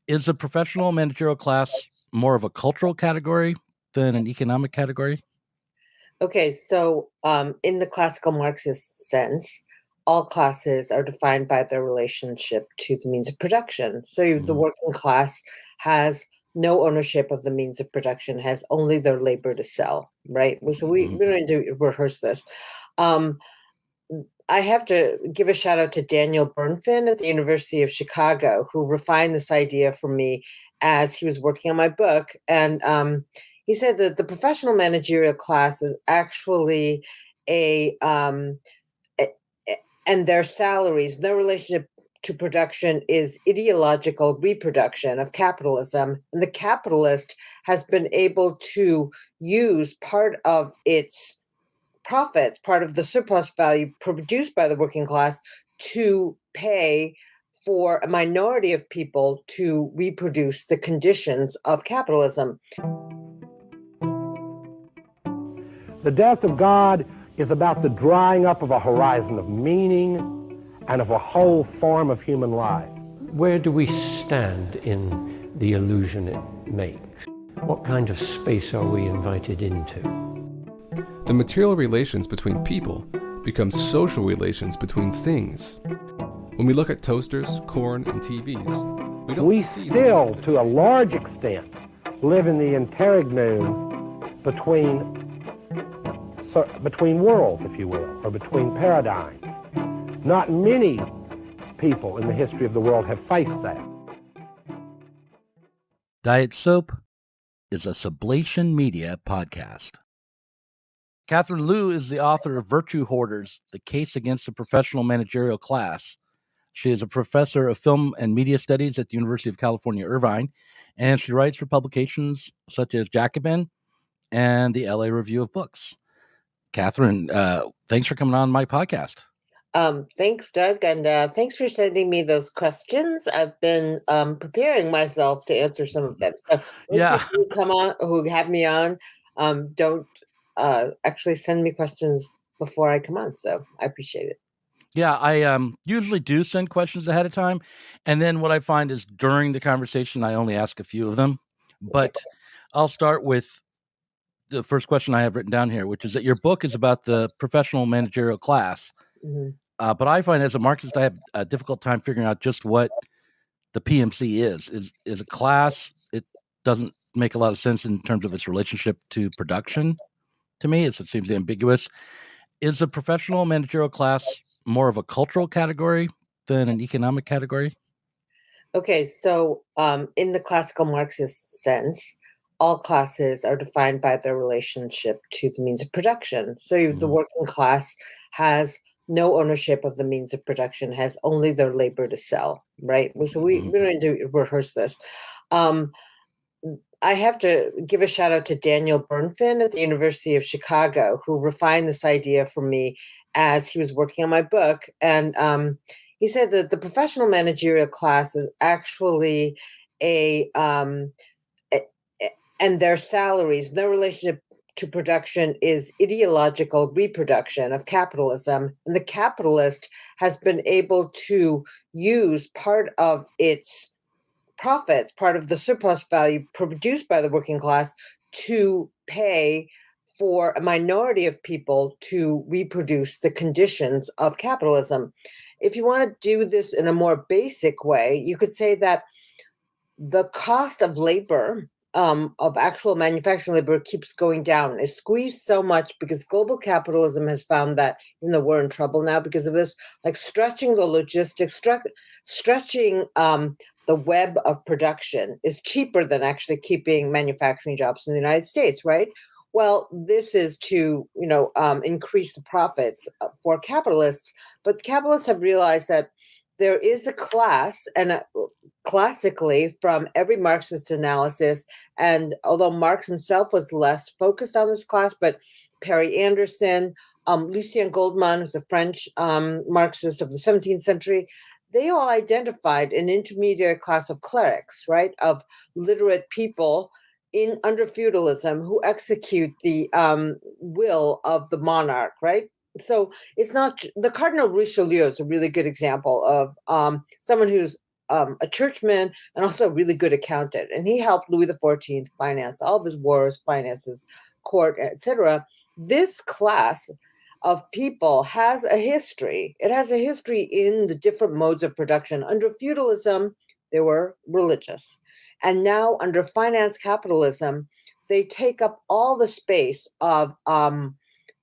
Is the professional managerial class more of a cultural category than an economic category? Okay, so in the classical Marxist sense, all classes are defined by their relationship to the means of production. So the Mhm, working class has no ownership of the means of production, has only their labor to sell, right? So mhm. we don't need to rehearse this. Um, I have to give a shout out to Daniel Bernfin at the University of Chicago, who refined this idea for me as he was working on my book. And he said that the professional managerial class is actually a, a- and their salaries, their relationship to production is ideological reproduction of capitalism. And the capitalist has been able to use part of its profits, part of the surplus value produced by the working class, to pay for a minority of people to reproduce the conditions of capitalism. The death of God is about the drying up of a horizon of meaning and of a whole form of human life. Where do we stand in the illusion it makes? What kind of space are we invited into? The material relations between people become social relations between things. When we look at toasters, corn, and TVs, we don't We see still, to a large extent, live in the interregnum between worlds, if you will, or between paradigms. Not many people in the history of the world have faced that. Diet Soap is a Sublation Media podcast. Catherine Liu is the author of Virtue Hoarders, The Case Against the Professional Managerial Class. She is a professor of film and media studies at the University of California, Irvine, and she writes for publications such as Jacobin and the LA Review of Books. Catherine, thanks for coming on my podcast. Thanks, Doug, and thanks for sending me those questions. I've been preparing myself to answer some of them. So most Yeah. people who come on, who have me on, don't actually send me questions before I come on. So I appreciate it. Yeah, I usually do send questions ahead of time, and then what I find is during the conversation, I only ask a few of them. Okay. But I'll start with the first question I have written down here, which is that your book is about the professional managerial class. Mhm. But I find as a Marxist, I have a difficult time figuring out just what the PMC is. Is a class. It doesn't make a lot of sense in terms of its relationship to production. To me, it seems ambiguous. Is a professional managerial class more of a cultural category than an economic category? Okay, so in the classical Marxist sense, all classes are defined by their relationship to the means of production. So the Mhm, working class has no ownership of the means of production, has only their labor to sell, right? So mhm. we don't need to rehearse this. Um, I have to give a shout out to Daniel Bernfin at the University of Chicago, who refined this idea for me as he was working on my book. And he said that the professional managerial class is actually a, a- and their salaries, their relationship to production is ideological reproduction of capitalism. And the capitalist has been able to use part of its profits, part of the surplus value produced by the working class, to pay for a minority of people to reproduce the conditions of capitalism. If you want to do this in a more basic way, you could say that the cost of labor, of actual manufacturing labor, keeps going down. It's squeezed so much because global capitalism has found that, we're in trouble now because of this, like stretching the logistics, stretching the web of production is cheaper than actually keeping manufacturing jobs in the United States, right? Well, this is to increase the profits for capitalists, but capitalists have realized that there is a class, and classically from every Marxist analysis, and although Marx himself was less focused on this class, but Perry Anderson, Lucien Goldman, who's a French Marxist of the 17th century, they all identified an intermediate class of clerics, right, of literate people in under feudalism who execute the will of the monarch, right? So it's not the Cardinal Richelieu is a really good example of someone who's a churchman and also a really good accountant. And he helped Louis XIV finance all of his wars, finances, court, etc. This class of people has a history. It has a history in the different modes of production. Under feudalism, they were religious. And now under finance capitalism, they take up all the space of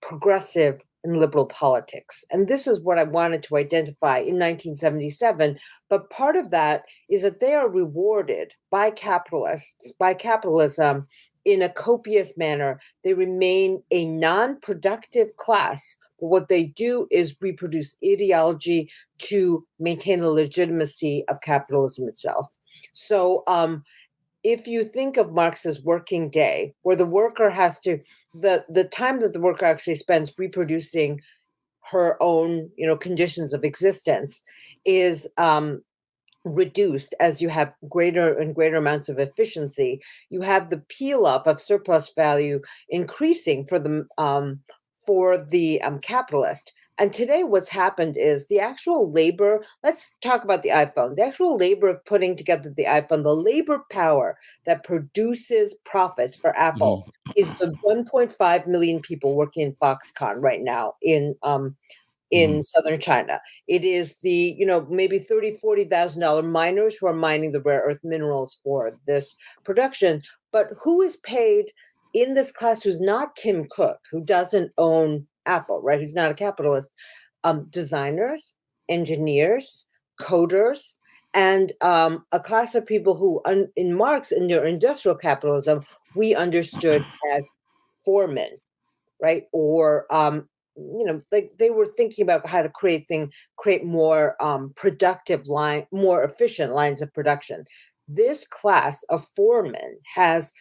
progressive and liberal politics. And this is what I wanted to identify in 1977. But part of that is that they are rewarded by capitalists, by capitalism in a copious manner. They remain a non-productive class. But what they do is reproduce ideology to maintain the legitimacy of capitalism itself. So if you think of Marx's working day, where the worker has to, the time that the worker actually spends reproducing her own, conditions of existence is reduced as you have greater and greater amounts of efficiency. You have the peel off of surplus value increasing for the capitalist. And today what's happened is the actual labor, let's talk about the iPhone, the actual labor of putting together the iPhone, the labor power that produces profits for Apple is the 1.5 million people working in Foxconn right now in southern China. It is the, maybe $30,000-$40,000 miners who are mining the rare earth minerals for this production. But who is paid in this class who's not Tim Cook, who doesn't own Apple, right? Who's not a capitalist? Designers, engineers, coders, and a class of people who, in Marx, in their industrial capitalism, we understood as foremen, right? Or like they were thinking about how to create more productive more efficient lines of production. This class of foremen has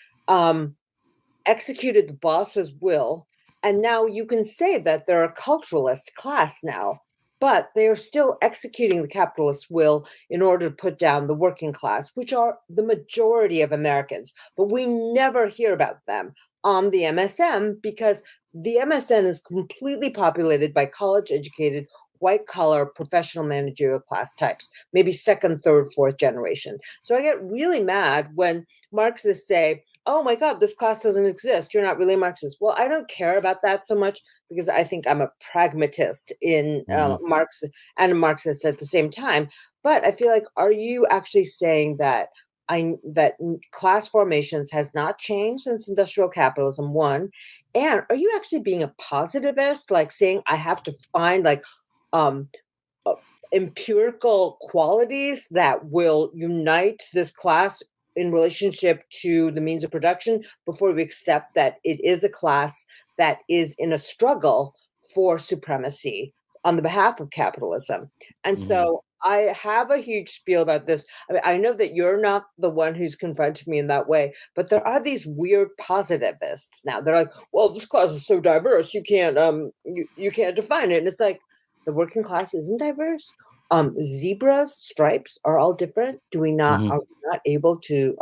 executed the boss's will, and now you can say that they're a culturalist class now, but they are still executing the capitalist will in order to put down the working class, which are the majority of Americans. But we never hear about them on the MSM because the MSN is completely populated by college-educated, white-collar, professional managerial class types, maybe second, third, fourth generation. So I get really mad when Marxists say, oh my God, this class doesn't exist. You're not really a Marxist. Well, I don't care about that so much because I think I'm a pragmatist in Marx and a Marxist at the same time. But I feel like, are you actually saying that that class formations has not changed since industrial capitalism, one? And are you actually being a positivist, like saying I have to find empirical qualities that will unite this class in relationship to the means of production before we accept that it is a class that is in a struggle for supremacy on the behalf of capitalism? And so I have a huge spiel about this. I mean, I know that you're not the one who's confronted me in that way, but there are these weird positivists now. They're like, well, this class is so diverse, you can't you can't define it. And it's like, the working class isn't diverse. Zebras, stripes are all different. Are we not able to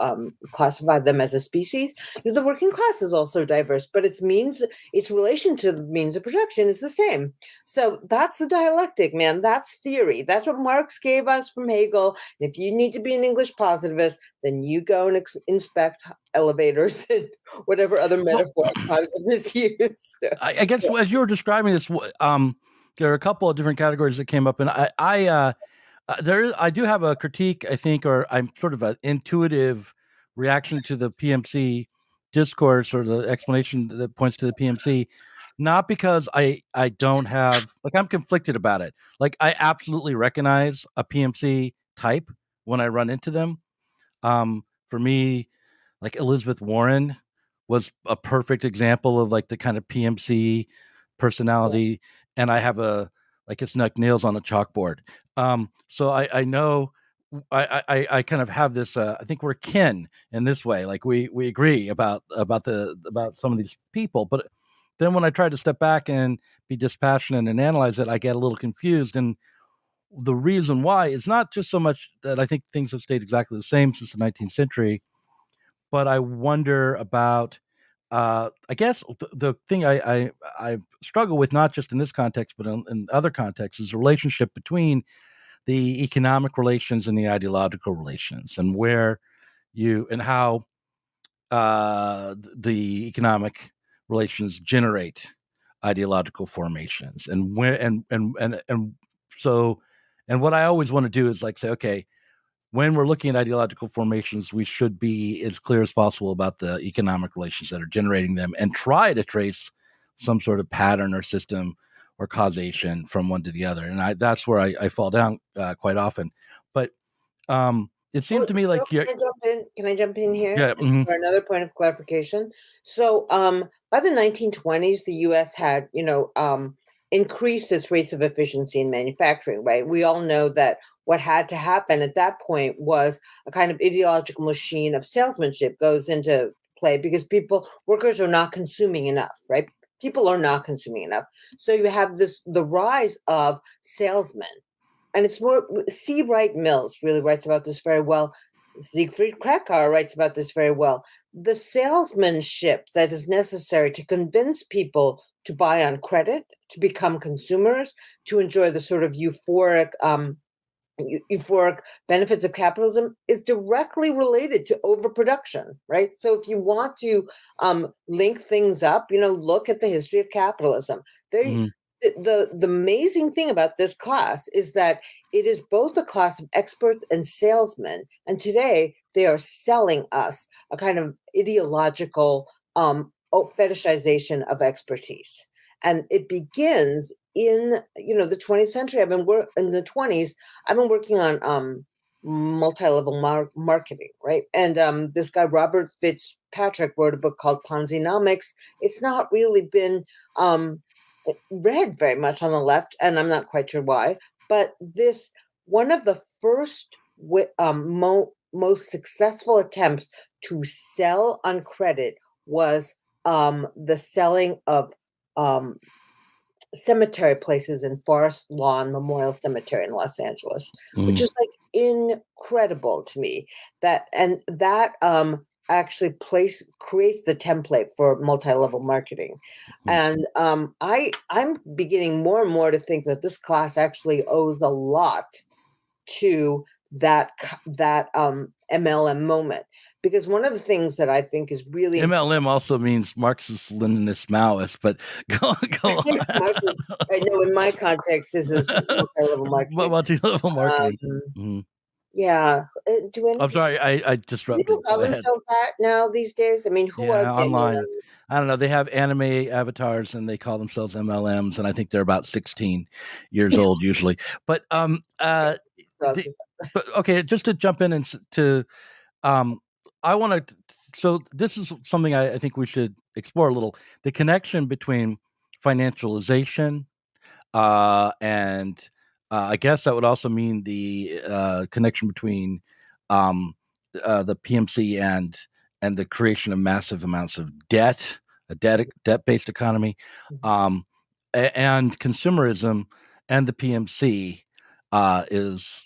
classify them as a species? The working class is also diverse, but its relation to the means of production is the same. So that's the dialectic, man. That's theory. That's what Marx gave us from Hegel. And if you need to be an English positivist, then you go and inspect elevators and whatever other metaphor positivists use. I guess as you were describing this, there are a couple of different categories that came up, and I do have a critique, I think, or I'm sort of an intuitive reaction to the PMC discourse or the explanation that points to the PMC, not because I don't have, like, I'm conflicted about it. Like, I absolutely recognize a PMC type when I run into them. For me, like Elizabeth Warren was a perfect example of like the kind of PMC personality. And I have it's like nails on a chalkboard. So I know I kind of have this, I think we're kin in this way. Like we agree about some of these people, but then when I try to step back and be dispassionate and analyze it, I get a little confused. And the reason why is not just so much that I think things have stayed exactly the same since the 19th century, but I wonder about, I guess the thing I struggle with, not just in this context, but in other contexts, is the relationship between the economic relations and the ideological relations, and how the economic relations generate ideological formations, and where and so and what I always want to do is like say, okay, when we're looking at ideological formations, we should be as clear as possible about the economic relations that are generating them, and try to trace some sort of pattern or system or causation from one to the other. And that's where I fall down quite often. But it seemed to me like can I jump in? Can I jump in here? Yeah, For another point of clarification. So, by the 1920s, the U.S. had, increased its rates of efficiency in manufacturing. Right? We all know that what had to happen at that point was a kind of ideological machine of salesmanship goes into play, because workers are not consuming enough. Right? People are not consuming enough. So you have the rise of salesmen. And it's more, C. Wright Mills really writes about this very well. Siegfried Kracauer writes about this very well. The salesmanship that is necessary to convince people to buy on credit, to become consumers, to enjoy the sort of euphoric benefits of capitalism is directly related to overproduction, right? So if you want to link things up, look at the history of capitalism. The amazing thing about this class is that it is both a class of experts and salesmen, and today they are selling us a kind of ideological fetishization of expertise. And it begins in the 20th century. In the 20s. I've been working on multi-level marketing, right? And this guy Robert Fitzpatrick wrote a book called Ponzinomics. It's not really been read very much on the left, and I'm not quite sure why. But one of the first most successful attempts to sell on credit was the selling of cemetery places in Forest Lawn Memorial Cemetery in Los Angeles, which is like incredible to me. That actually creates the template for multi-level marketing. And I'm beginning more and more to think that this class actually owes a lot to that MLM moment. Because one of the things that I think is really MLM also means Marxist Leninist Maoist, but go on. Marxist, I know in my context this is multi-level marketing. Multi-level marketing. Yeah. I'm sorry, I disrupted. People call themselves that now these days? I mean, who are they? Online? I don't know. They have anime avatars and they call themselves MLMs, and I think they're about 16 years old usually. But okay, just to jump in and I want to. So this is something I think we should explore a little: the connection between financialization and I guess that would also mean the connection between the PMC and the creation of massive amounts of debt, a debt-based economy, and consumerism, and the PMC is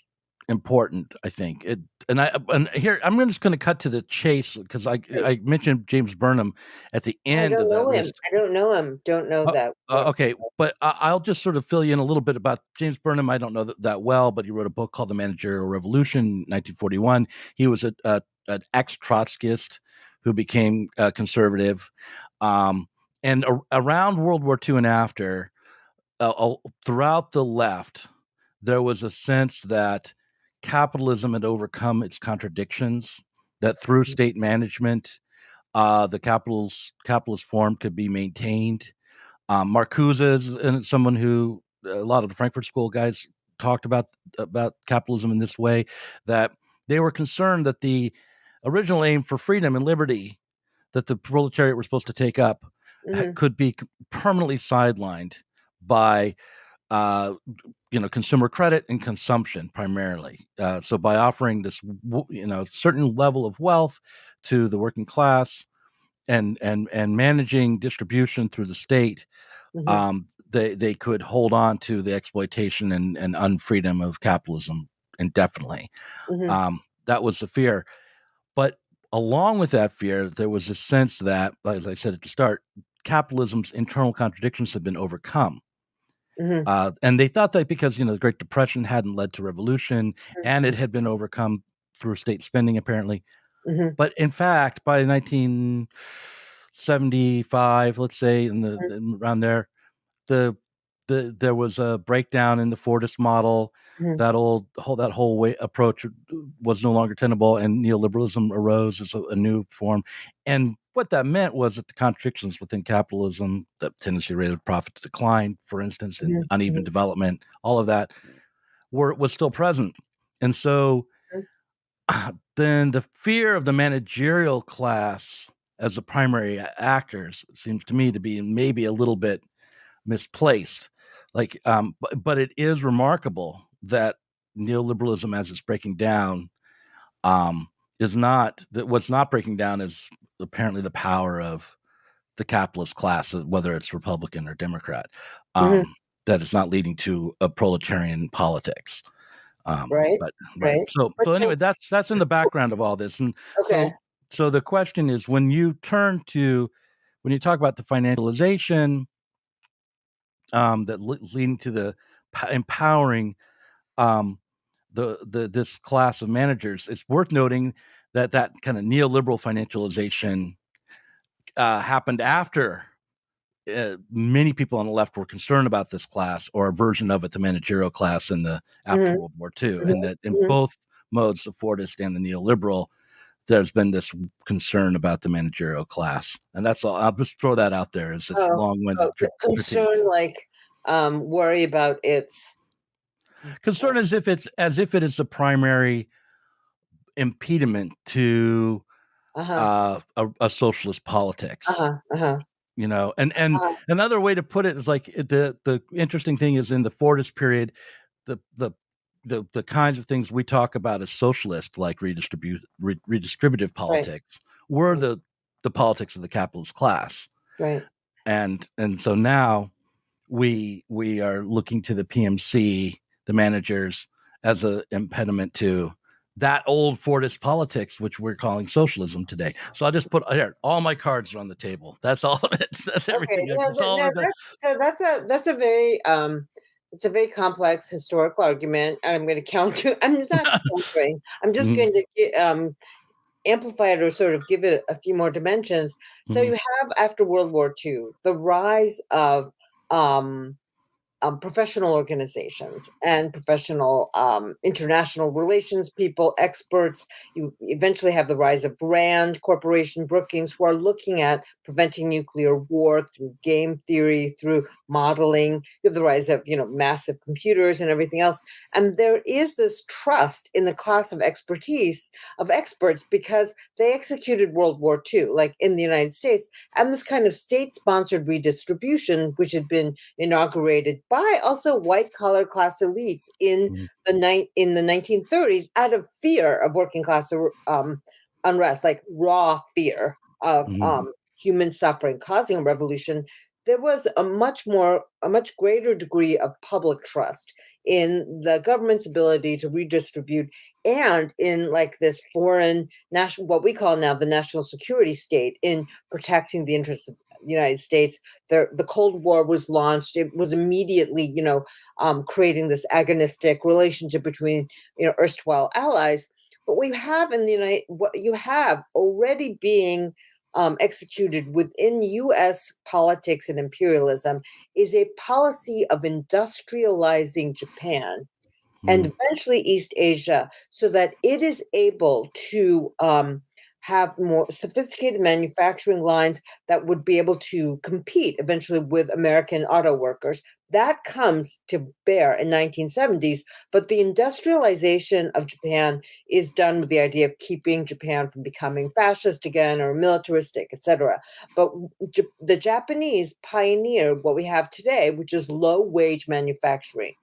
important, I think. And here I'm just going to cut to the chase, because I mentioned James Burnham at the end of that list. I don't know him. Don't know that. Okay, but I'll just sort of fill you in a little bit about James Burnham. I don't know that well, but he wrote a book called The Managerial Revolution in 1941. He was an ex-Trotskyist who became conservative. And around World War II and after, throughout the left, there was a sense that capitalism had overcome its contradictions, that through state management, the capitalist form could be maintained. Marcuse is someone who a lot of the Frankfurt School guys talked about capitalism in this way, that they were concerned that the original aim for freedom and liberty that the proletariat were supposed to take up could be permanently sidelined by consumer credit and consumption primarily. So by offering this, certain level of wealth to the working class and managing distribution through the state, they could hold on to the exploitation and unfreedom of capitalism indefinitely. That was the fear. But along with that fear, there was a sense that, as I said at the start, capitalism's internal contradictions have been overcome. And they thought that because, the Great Depression hadn't led to revolution and it had been overcome through state spending, apparently. But in fact, by 1975, let's say, around there, there was a breakdown in the Fordist model. That whole way approach was no longer tenable, and neoliberalism arose as a new form. And what that meant was that the contradictions within capitalism, the tendency rate of profit to decline, for instance, and uneven development, all of that was still present. And so then the fear of the managerial class as the primary actors seems to me to be maybe a little bit misplaced. But it is remarkable that neoliberalism, as it's breaking down, is not that what's not breaking down is apparently the power of the capitalist class, whether it's Republican or Democrat, that is not leading to a proletarian politics. Right. So anyway, that's in the background of all this. And so the question is, when you talk about the financialization, that leading to the empowering this class of managers, it's worth noting that kind of neoliberal financialization happened after many people on the left were concerned about this class, or a version of it, the managerial class, after World War II, and that in both modes, the Fordist and the neoliberal, there's been this concern about the managerial class. And that's all. I'll just throw that out there as this long-winded concern, worry about its concern, as if it is the primary impediment to a socialist politics. And another way to put it is like the interesting thing is, in the Fordist period, the kinds of things we talk about as socialist, like redistributive politics, were the politics of the capitalist class. Right. And so now we are looking to the PMC, the managers, as an impediment to that old Fordist politics, which we're calling socialism today. So I'll just put all my cards are on the table. That's all of it. That's everything. That's a very it's a very complex historical argument, and I'm going to counter. I'm just not countering. I'm just going to amplify it, or sort of give it a few more dimensions. So you have, after World War II, the rise of professional organizations and professional international relations people, experts. You eventually have the rise of Rand Corporation, Brookings, who are looking at preventing nuclear war through game theory, through modeling. You have the rise of, massive computers and everything else. And there is this trust in the class of experts, because they executed World War II, like in the United States, and this kind of state-sponsored redistribution, which had been inaugurated by also white-collar class elites in the 1930s, out of fear of working class unrest, like raw fear of human suffering causing a revolution. There was a much greater degree of public trust in the government's ability to redistribute, and in this foreign national, what we call now the national security state, in protecting the interests of the United States. The Cold War was launched. It was immediately, creating this agonistic relationship between, erstwhile allies. But we have what you have already being executed within U.S. politics and imperialism is a policy of industrializing Japan and eventually East Asia, so that it is able to have more sophisticated manufacturing lines that would be able to compete eventually with American auto workers. That comes to bear in 1970s, but the industrialization of Japan is done with the idea of keeping Japan from becoming fascist again or militaristic, etc. But the Japanese pioneer what we have today, which is low-wage manufacturing,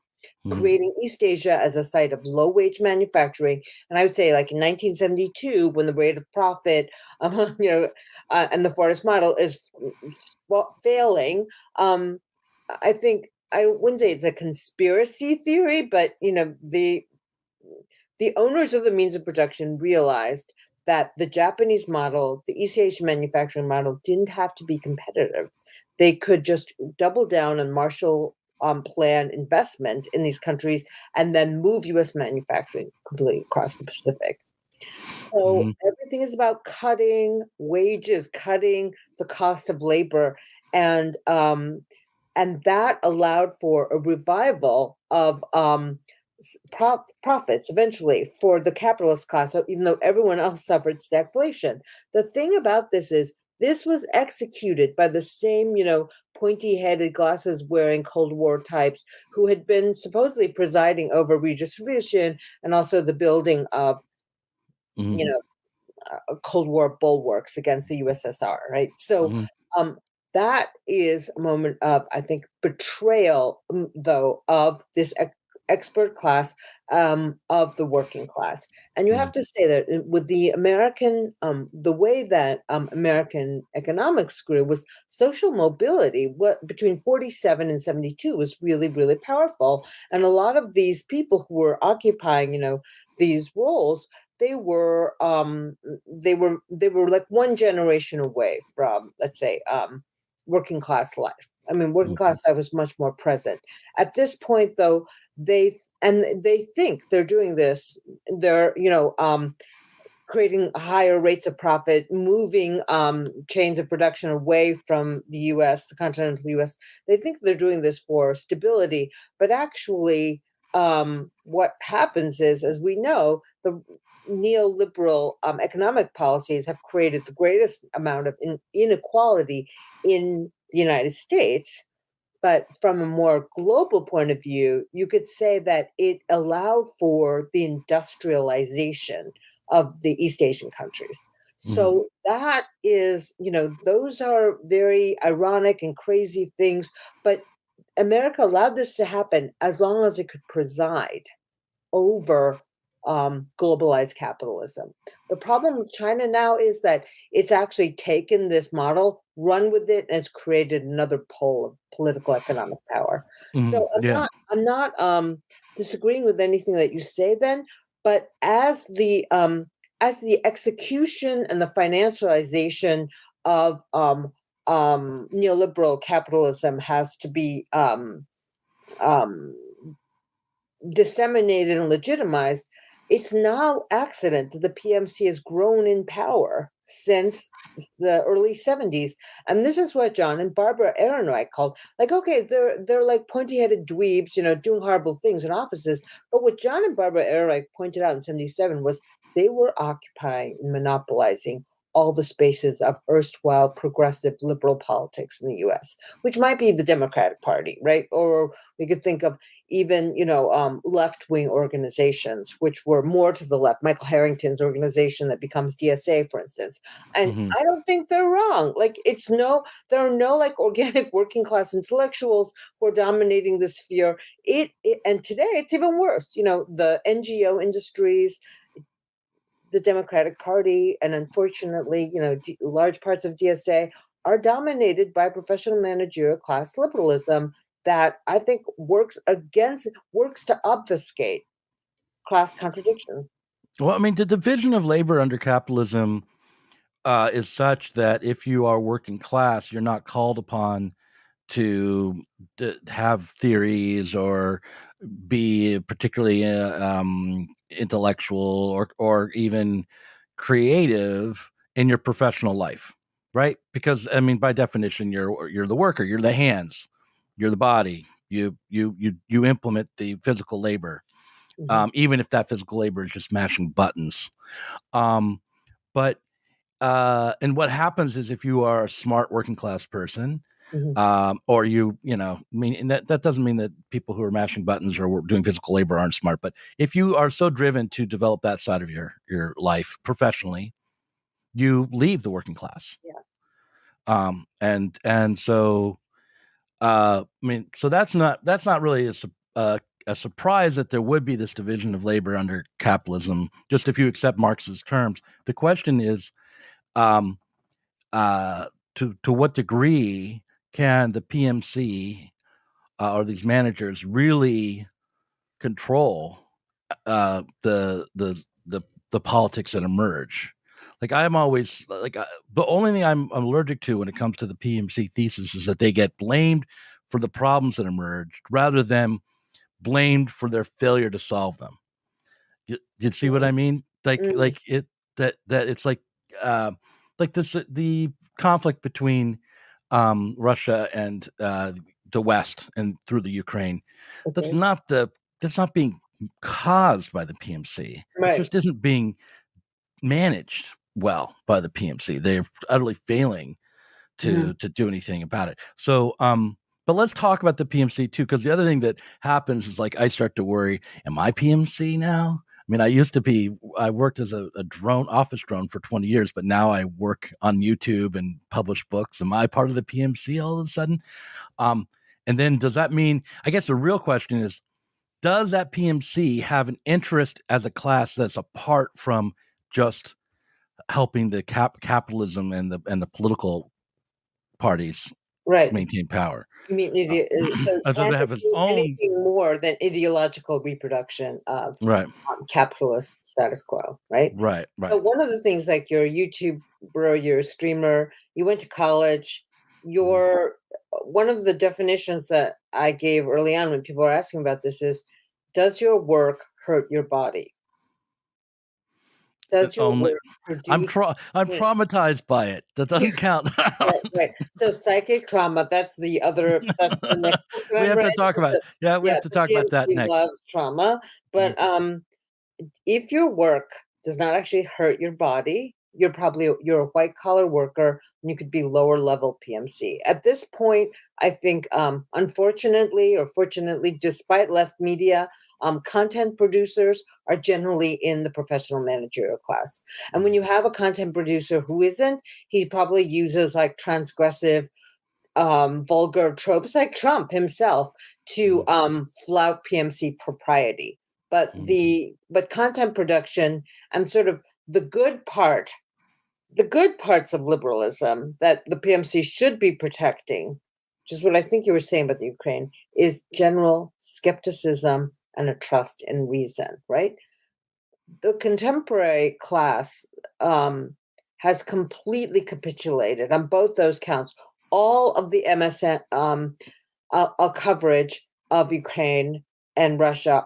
creating East Asia as a site of low-wage manufacturing. And I would say, like in 1972, when the rate of profit, and the Fordist model is failing, I think I wouldn't say it's a conspiracy theory, but the owners of the means of production realized that the Japanese model, the East Asian manufacturing model, didn't have to be competitive. They could just double down on martial plan investment in these countries and then move U.S. manufacturing completely across the Pacific. So everything is about cutting wages, cutting the cost of labor, and that allowed for a revival of profits eventually for the capitalist class. So even though everyone else suffered stagflation, the thing about this is this was executed by the same, pointy-headed, glasses-wearing Cold War types who had been supposedly presiding over redistribution and also the building of, Cold War bulwarks against the USSR, right? So that is a moment of, I think, betrayal, though, of this expert class, of the working class. And you have to say that with the American, the way that American economics grew was social mobility. What between 47 and 72 was really, really powerful. And a lot of these people who were occupying, these roles, they were like one generation away from, let's say, working class life. I mean, working class life was much more present. At this point, though, they think they're doing this. They're creating higher rates of profit, moving chains of production away from the U.S., the continental U.S. They think they're doing this for stability, but actually, what happens is, as we know, the neoliberal economic policies have created the greatest amount of inequality in the United States. But from a more global point of view, you could say that it allowed for the industrialization of the East Asian countries. So that is, those are very ironic and crazy things. But America allowed this to happen as long as it could preside over globalized capitalism. The problem with China now is that it's actually taken this model, run with it, and it's created another pole of political economic power. So I'm not disagreeing with anything that you say then, but as the execution and the financialization of neoliberal capitalism has to be disseminated and legitimized, it's no accident that the PMC has grown in power since the early 70s. And this is what John and Barbara Ehrenreich called, like, okay, they're like pointy-headed dweebs, doing horrible things in offices. But what John and Barbara Ehrenreich pointed out in 77 was they were occupying and monopolizing all the spaces of erstwhile progressive liberal politics in the US, which might be the Democratic Party, right? Or we could think of even, left-wing organizations, which were more to the left. Michael Harrington's organization that becomes DSA, for instance. And I don't think they're wrong. Like, there are no like organic working class intellectuals who are dominating the sphere. And today it's even worse. The NGO industries, the Democratic Party, and unfortunately, large parts of DSA are dominated by professional managerial class liberalism that I think works to obfuscate class contradiction. Well, I mean, the division of labor under capitalism is such that if you are working class, you're not called upon to have theories or be particularly intellectual or even creative in your professional life, right? Because I mean, by definition, you're the worker, you're the hands, you're the body, you implement the physical labor, even if that physical labor is just mashing buttons. But and what happens is if you are a smart working class person, or I mean, and that doesn't mean that people who are mashing buttons or doing physical labor aren't smart, but if you are so driven to develop that side of your life professionally, you leave the working class. And so I mean, so that's not really a surprise that there would be this division of labor under capitalism, just if you accept Marx's terms. The question is, to what degree can the PMC or these managers really control the politics that emerge? Like, I'm always like, the only thing I'm allergic to when it comes to the PMC thesis is that they get blamed for the problems that emerged rather than blamed for their failure to solve them. You see what I mean? Like it that it's like this the conflict between Russia and the West and through the Ukraine. That's not being caused by the PMC. Right. It just isn't being managed well by the PMC. They're utterly failing to do anything about it. So but let's talk about the PMC too, because the other thing that happens is like I start to worry, am I PMC now? I mean, I worked as a office drone for 20 years, but now I work on YouTube and publish books. Am I part of the PMC all of a sudden? And then does that mean, I guess the real question is, does that PMC have an interest as a class that's apart from just helping the capitalism and the political parties maintain power? You mean so have his own anything more than ideological reproduction of capitalist status quo, right? Right. So one of the things, like you're a YouTuber, you're a streamer, you went to college, one of the definitions that I gave early on when people are asking about this is, does your work hurt your body? Does your work produce? I'm traumatized by it. That doesn't count. Right. So psychic trauma. That's the next book that we have to talk about. We have to talk about that next. Loves trauma, but if your work does not actually hurt your body, you're a white collar worker, and you could be lower level PMC. At this point, I think, unfortunately or fortunately, despite left media, content producers are generally in the professional managerial class. And when you have a content producer who isn't, he probably uses like transgressive, vulgar tropes like Trump himself to flout PMC propriety. But content production and sort of the good parts of liberalism that the PMC should be protecting, which is what I think you were saying about the Ukraine, is general skepticism and a trust in reason, right? The contemporary class has completely capitulated on both those counts. All of the MSN coverage of Ukraine and Russia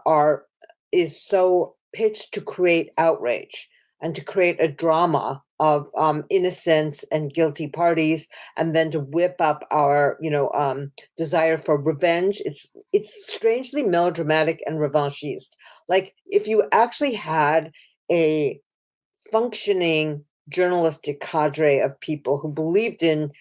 is so pitched to create outrage and to create a drama of innocence and guilty parties, and then to whip up our desire for revenge. It's strangely melodramatic and revanchist. Like, if you actually had a functioning journalistic cadre of people who believed in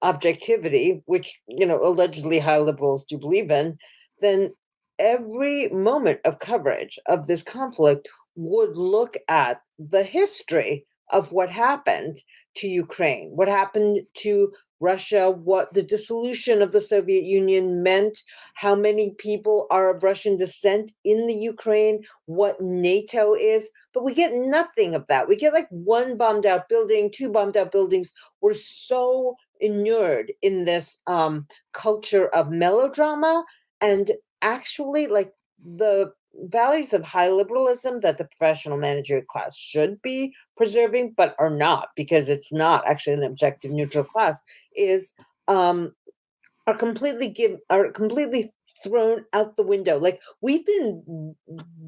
objectivity, which allegedly high liberals do believe in, then every moment of coverage of this conflict would look at the history of what happened to Ukraine, what happened to Russia, what the dissolution of the Soviet Union meant, how many people are of Russian descent in the Ukraine, what NATO is. But we get nothing of that. We get like one bombed out building, two bombed out buildings. We're so inured in this culture of melodrama, and actually, like, the values of high liberalism that the professional managerial class should be preserving, but are not, because it's not actually an objective neutral class, is are completely thrown out the window. Like, we've been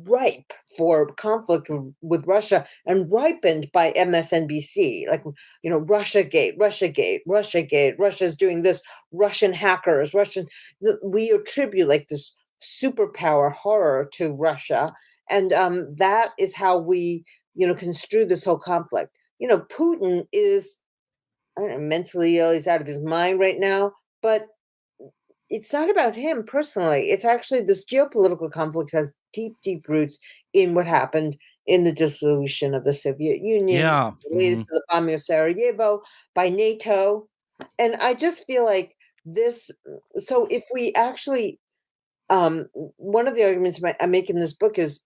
ripe for conflict with Russia and ripened by MSNBC, like, Russiagate, Russia's doing this, Russian hackers, we attribute like this superpower horror to Russia. And that is how we, construe this whole conflict. Putin is, I don't know, mentally ill. He's out of his mind right now, but it's not about him personally. It's actually, this geopolitical conflict has deep, deep roots in what happened in the dissolution of the Soviet Union, related to the bombing of Sarajevo by NATO. And I just feel like this, so if we actually, one of the arguments I make in this book is,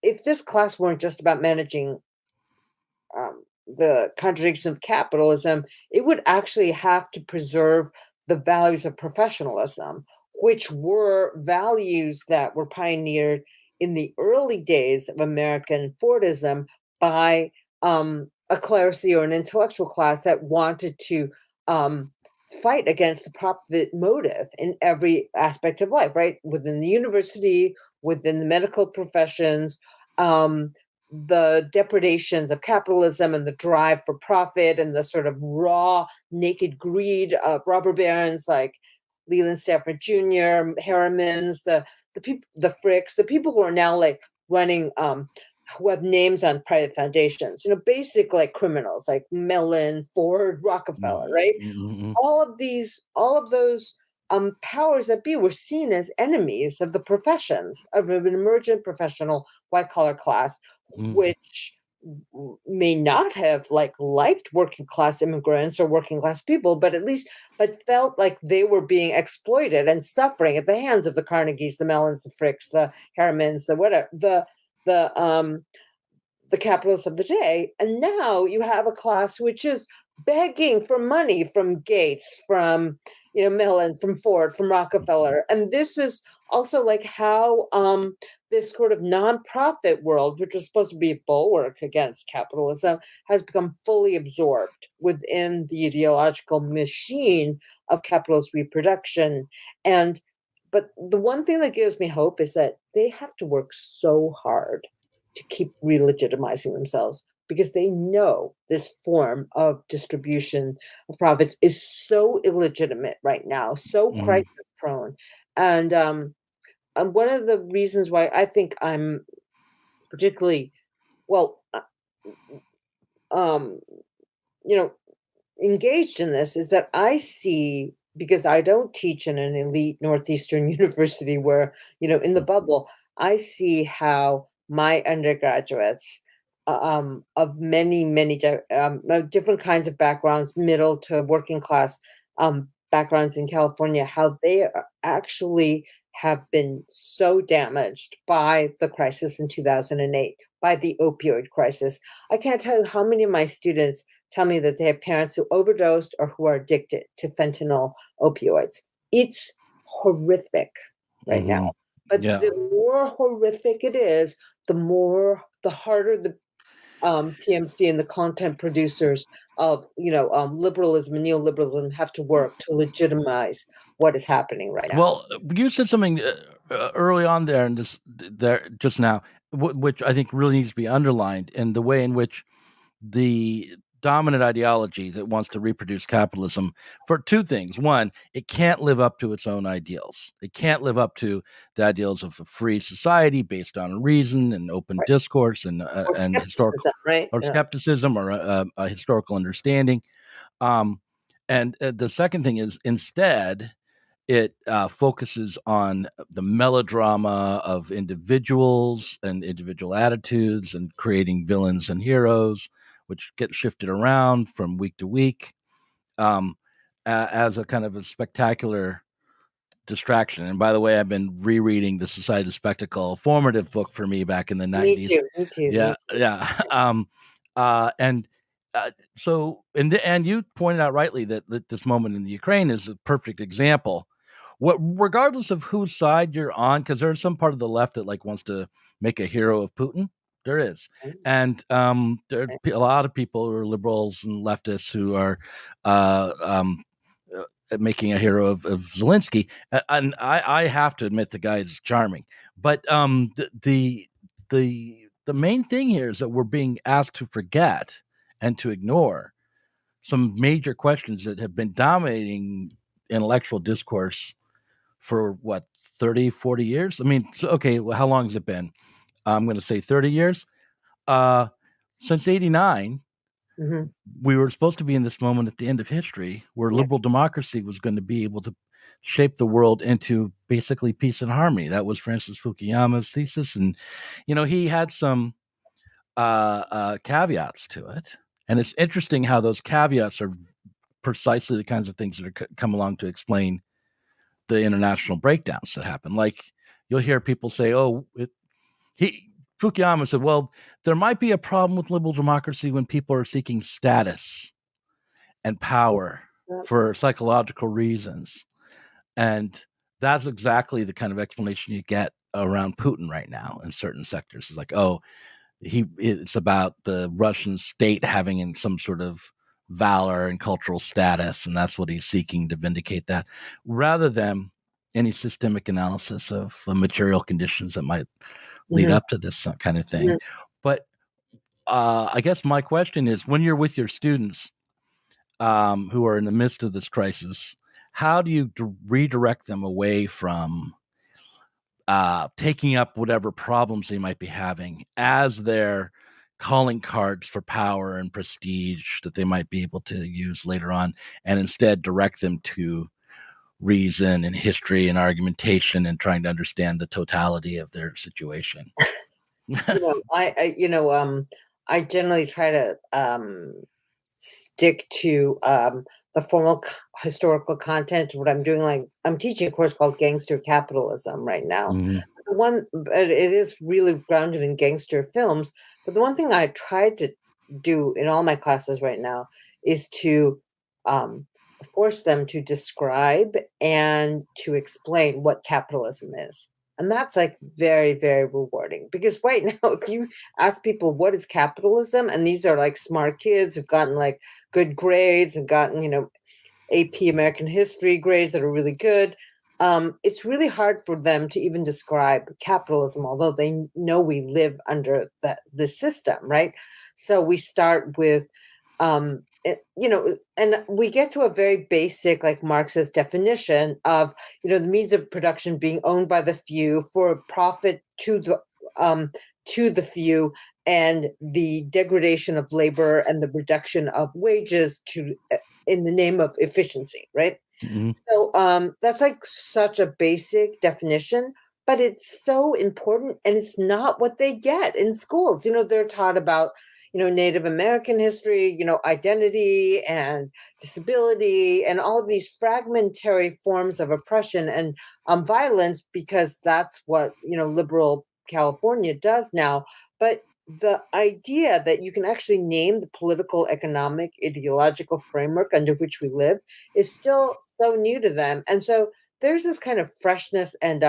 if this class weren't just about managing the contradictions of capitalism, it would actually have to preserve the values of professionalism, which were values that were pioneered in the early days of American Fordism by a clerisy or an intellectual class that wanted to fight against the profit motive in every aspect of life, right? Within the university, within the medical professions, the depredations of capitalism and the drive for profit and the sort of raw, naked greed of robber barons like Leland Stanford Jr., Harrimans, the people, the Fricks, the people who are now like running, who have names on private foundations, basic like criminals like Mellon, Ford, Rockefeller, right? Mm-hmm. All of those powers that be were seen as enemies of the professions, of an emergent professional white collar class, which may not have liked working class immigrants or working class people, but felt like they were being exploited and suffering at the hands of the Carnegies, the Mellons, the Fricks, the Harrimans, the whatever, the capitalists of the day. And now you have a class which is begging for money from Gates, from Mellon, from Ford, from Rockefeller. And this is also like how this sort of nonprofit world, which was supposed to be a bulwark against capitalism, has become fully absorbed within the ideological machine of capitalist reproduction. But the one thing that gives me hope is that they have to work so hard to keep re-legitimizing themselves, because they know this form of distribution of profits is so illegitimate right now, so crisis prone. And one of the reasons why I think I'm particularly engaged in this is that I see, because I don't teach in an elite Northeastern university where, in the bubble, I see how my undergraduates of many different kinds of backgrounds, middle to working class backgrounds in California, how they actually have been so damaged by the crisis in 2008, by the opioid crisis. I can't tell you how many of my students tell me that they have parents who overdosed or who are addicted to fentanyl opioids. It's horrific right now. But the more horrific it is, the harder the PMC and the content producers of liberalism and neoliberalism have to work to legitimize what is happening right now. Well, you said something early on there and just now, which I think really needs to be underlined, in the way in which the dominant ideology that wants to reproduce capitalism, for two things. One, it can't live up to its own ideals. It can't live up to the ideals of a free society based on reason and open discourse and historical, right? or skepticism, or a historical understanding. And the second thing is, instead, it focuses on the melodrama of individuals and individual attitudes, and creating villains and heroes, which get shifted around from week to week, as a kind of a spectacular distraction. And by the way, I've been rereading the Society of Spectacle, a formative book for me back in the 90s. Me too. Yeah. So you pointed out rightly that this moment in the Ukraine is a perfect example. Regardless of whose side you're on, because there's some part of the left that wants to make a hero of Putin. There is. And there are a lot of people who are liberals and leftists who are making a hero of Zelensky. And I have to admit, the guy is charming. But the main thing here is that we're being asked to forget and to ignore some major questions that have been dominating intellectual discourse for 30, 40 years? I mean, how long has it been? I'm going to say 30 years. Since 89, we were supposed to be in this moment at the end of history where liberal democracy was going to be able to shape the world into basically peace and harmony. That was Francis Fukuyama's thesis. And, he had some caveats to it. And it's interesting how those caveats are precisely the kinds of things that are come along to explain the international breakdowns that happen. Like, you'll hear people say, Fukuyama said, well, there might be a problem with liberal democracy when people are seeking status and power for psychological reasons. And that's exactly the kind of explanation you get around Putin right now in certain sectors. It's like, it's about the Russian state having some sort of valor and cultural status, and that's what he's seeking to vindicate that, rather than any systemic analysis of the material conditions that might lead up to this kind of thing. But I guess my question is, when you're with your students who are in the midst of this crisis, how do you redirect them away from taking up whatever problems they might be having as their calling cards for power and prestige that they might be able to use later on, and instead direct them to reason and history and argumentation and trying to understand the totality of their situation? I generally try to stick to the formal historical content of what I'm doing. Like, I'm teaching a course called Gangster Capitalism right now. It is really grounded in gangster films. But the one thing I try to do in all my classes right now is to force them to describe and to explain what capitalism is. And that's like very, very rewarding, because right now, if you ask people what is capitalism, and these are like smart kids who've gotten like good grades and gotten, AP American history grades that are really good, it's really hard for them to even describe capitalism, although they know we live under the system, right? So we start with, and we get to a very basic, like Marxist definition of, the means of production being owned by the few for profit to the few, and the degradation of labor and the reduction of wages in the name of efficiency, right? So that's like such a basic definition, but it's so important, and it's not what they get in schools. They're taught about, Native American history, identity and disability, and all of these fragmentary forms of oppression and violence, because that's what, liberal California does now. But the idea that you can actually name the political, economic, ideological framework under which we live is still so new to them. And so there's this kind of freshness and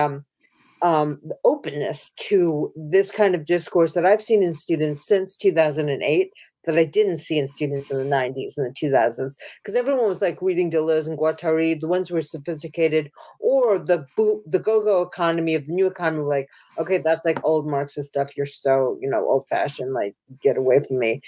openness to this kind of discourse that I've seen in students since 2008 that I didn't see in students in the 90s and the 2000s, because everyone was like reading Deleuze and Guattari, the ones who were sophisticated, or the go-go economy of the new economy, like, okay, that's like old Marxist stuff. You're so, old-fashioned, like, get away from me.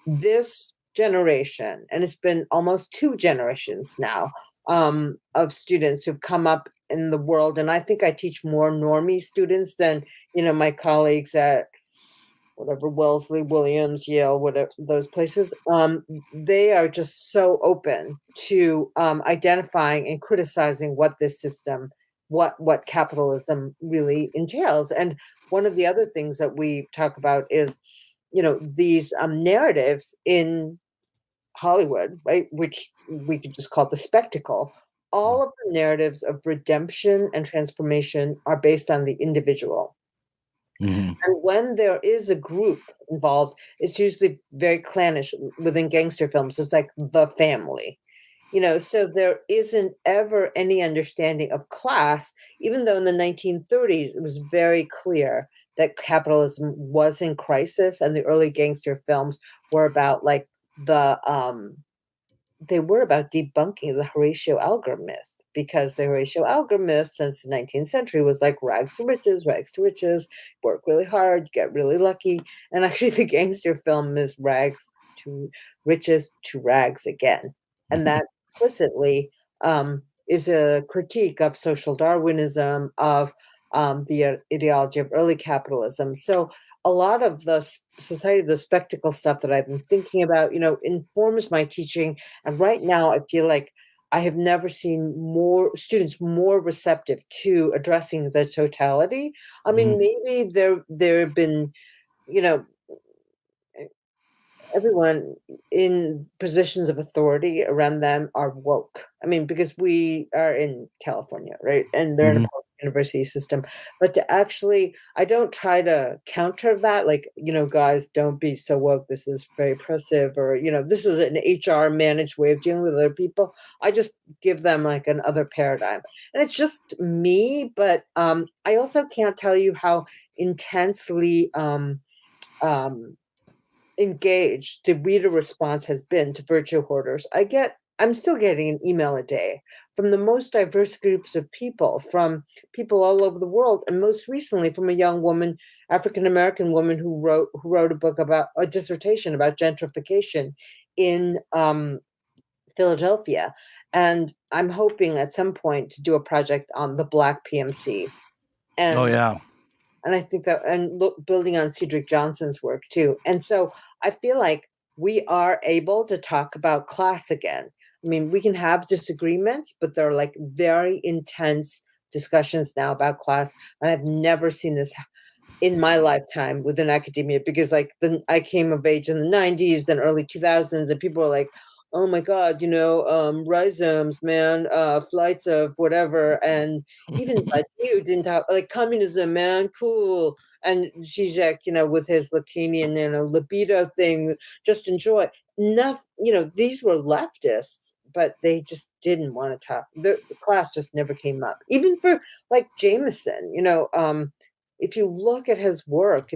This generation, and it's been almost 2 generations now, of students who've come up in the world, and I think I teach more normie students than my colleagues at whatever, Wellesley, Williams, Yale, whatever those places. They are just so open to identifying and criticizing what this system, what capitalism really entails. And one of the other things that we talk about is, these narratives in Hollywood, right, which we could just call the spectacle. All of the narratives of redemption and transformation are based on the individual. And when there is a group involved, it's usually very clannish. Within gangster films, it's like the family, so there isn't ever any understanding of class, even though in the 1930s, it was very clear that capitalism was in crisis, and the early gangster films were about like they were about debunking the Horatio Alger myth, because the Horatio Alger myth since the 19th century was like rags to riches, work really hard, get really lucky. And actually the gangster film is rags to riches to rags again. And that implicitly is a critique of social Darwinism, of the ideology of early capitalism. So a lot of the society of the spectacle stuff that I've been thinking about, informs my teaching. And right now, I feel like I have never seen more students more receptive to addressing the totality. I mean, maybe there have been, everyone in positions of authority around them are woke. I mean, because we are in California, right? And they're in a public university system. But to actually, I don't try to counter that, like, guys, don't be so woke. This is very oppressive, or, this is an HR managed way of dealing with other people. I just give them like another paradigm. And it's just me, but I also can't tell you how intensely engaged the reader response has been to Virtue Hoarders. I'm still getting an email a day from the most diverse groups of people, from people all over the world, and most recently from a young woman, African American woman, who wrote a book about a dissertation about gentrification in Philadelphia. And I'm hoping at some point to do a project on the Black PMC. And Oh yeah. and I think that, and building on Cedric Johnson's work too. And so I feel like we are able to talk about class again. I mean, we can have disagreements, but they're like very intense discussions now about class. And I've never seen this in my lifetime within academia, because like I came of age in the 90s, then early 2000s, and people were like, oh my God, rhizomes, man, flights of whatever. And even Badiou didn't talk like communism, man, cool. And Zizek, with his Lacanian, libido thing, just enjoy. Nothing, these were leftists, but they just didn't want to talk. The class just never came up. Even for like Jameson, if you look at his work,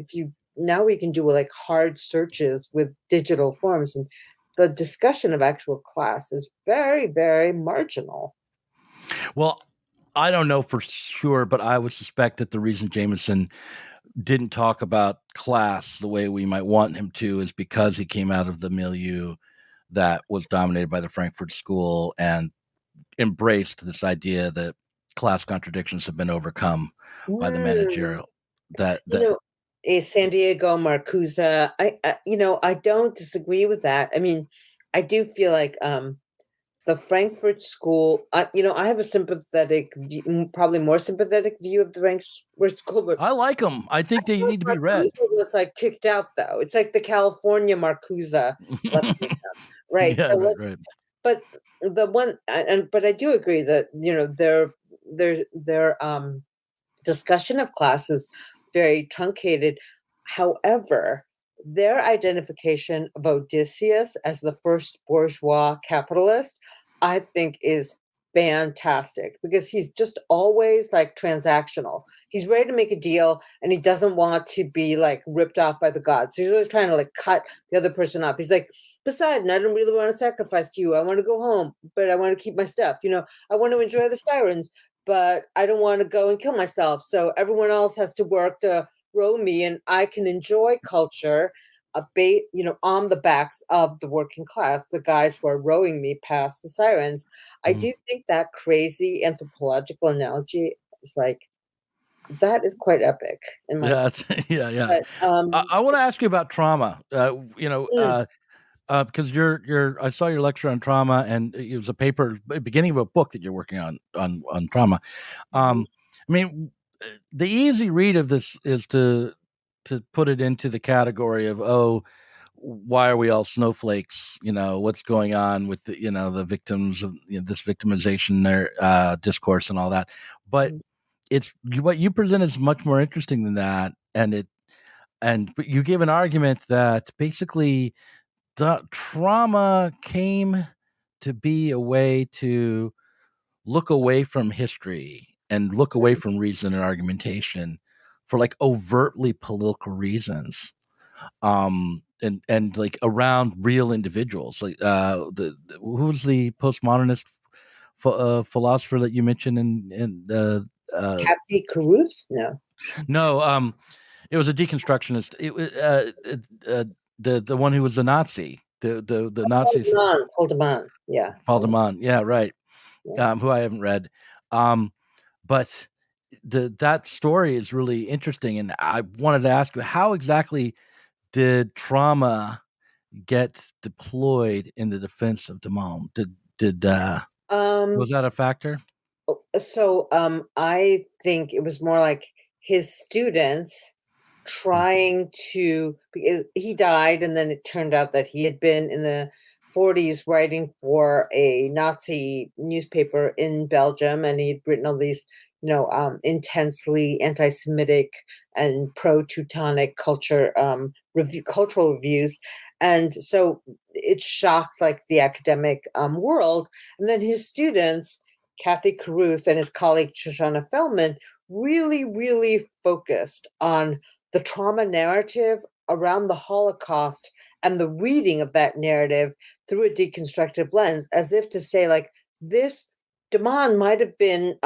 now we can do like hard searches with digital forms, and the discussion of actual class is very, very marginal. Well, I don't know for sure, but I would suspect that the reason Jameson didn't talk about class the way we might want him to is because he came out of the milieu that was dominated by the Frankfurt School and embraced this idea that class contradictions have been overcome by the managerial. San Diego, Marcuse. I don't disagree with that. I mean, I do feel like the Frankfurt School. I have a sympathetic, probably more sympathetic view of the Frankfurt School. But I like them. I think they need to be read. Marcuse was like kicked out, though. It's like the California Marcuse, right? Yeah, So right. But the one, but I do agree that their discussion of class is very truncated. However, their identification of Odysseus as the first bourgeois capitalist, I think, is fantastic, because he's just always like transactional. He's ready to make a deal, and he doesn't want to be like ripped off by the gods. So he's always trying to like cut the other person off. He's like, Poseidon, I don't really want to sacrifice to you. I want to go home, but I want to keep my stuff. I want to enjoy the sirens, but I don't want to go and kill myself. So everyone else has to work to row me, and I can enjoy culture, on the backs of the working class, the guys who are rowing me past the sirens. I do think that crazy anthropological analogy is like, that is quite epic. Yeah. But, I want to ask you about trauma. Because I saw your lecture on trauma, and it was a paper, beginning of a book that you're working on trauma. I mean, the easy read of this is to put it into the category of, oh, why are we all snowflakes? What's going on with the victims of this victimization, their discourse and all that. But it's what you present is much more interesting than that, but you give an argument that basically the trauma came to be a way to look away from history and look away from reason and argumentation for like overtly political reasons, and like around real individuals. Like who's the postmodernist philosopher that you mentioned in Cathy Caruth? No, it was a deconstructionist. It was the one who was the Nazi, the Nazis. Paul de Man, yeah. Paul de Man, yeah, right. Yeah. Who I haven't read, but that story is really interesting, and I wanted to ask you, how exactly did trauma get deployed in the defense of de Man? Was that a factor? So I think it was more like his students trying to, because he died, and then it turned out that he had been in the 40s writing for a Nazi newspaper in Belgium, and he'd written all these intensely anti-Semitic and pro-Teutonic cultural reviews. And so it shocked like the academic world. And then his students, Cathy Caruth and his colleague Shoshana Feldman, really, really focused on the trauma narrative around the Holocaust and the reading of that narrative through a deconstructive lens, as if to say, like, this demand might have been,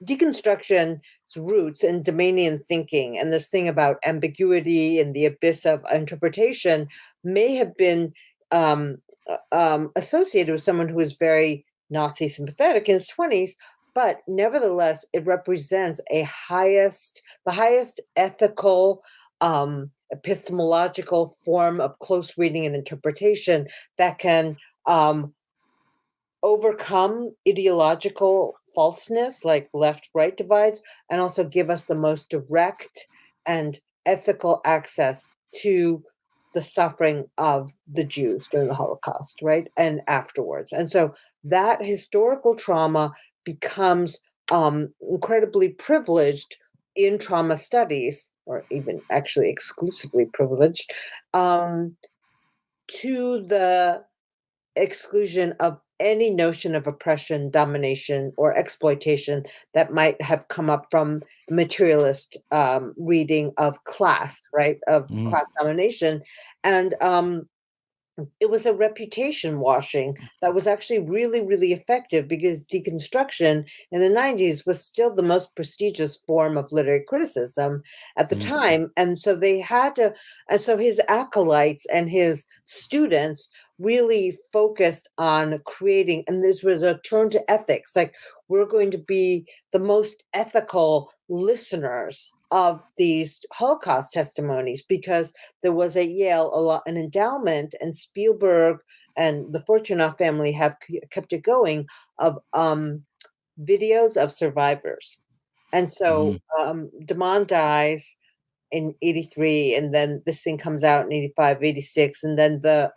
deconstruction's roots in Domanian thinking and this thing about ambiguity and the abyss of interpretation may have been associated with someone who was very Nazi sympathetic in his 20s, but nevertheless, it represents the highest ethical, epistemological form of close reading and interpretation that can overcome ideological falseness like left-right divides, and also give us the most direct and ethical access to the suffering of the Jews during the Holocaust, right? And afterwards. And so that historical trauma becomes incredibly privileged in trauma studies, or even actually exclusively privileged, to the exclusion of any notion of oppression, domination, or exploitation that might have come up from materialist reading of class, right? Of class domination. And it was a reputation washing that was actually really, really effective, because deconstruction in the 90s was still the most prestigious form of literary criticism at the time. And so they had to, and so his acolytes and his students really focused on creating, and this was a turn to ethics, like, we're going to be the most ethical listeners of these Holocaust testimonies, because there was at Yale an endowment, and Spielberg and the Fortunoff family have kept it going, of videos of survivors. And so Damon dies in 83, and then this thing comes out in 85, 86, and then the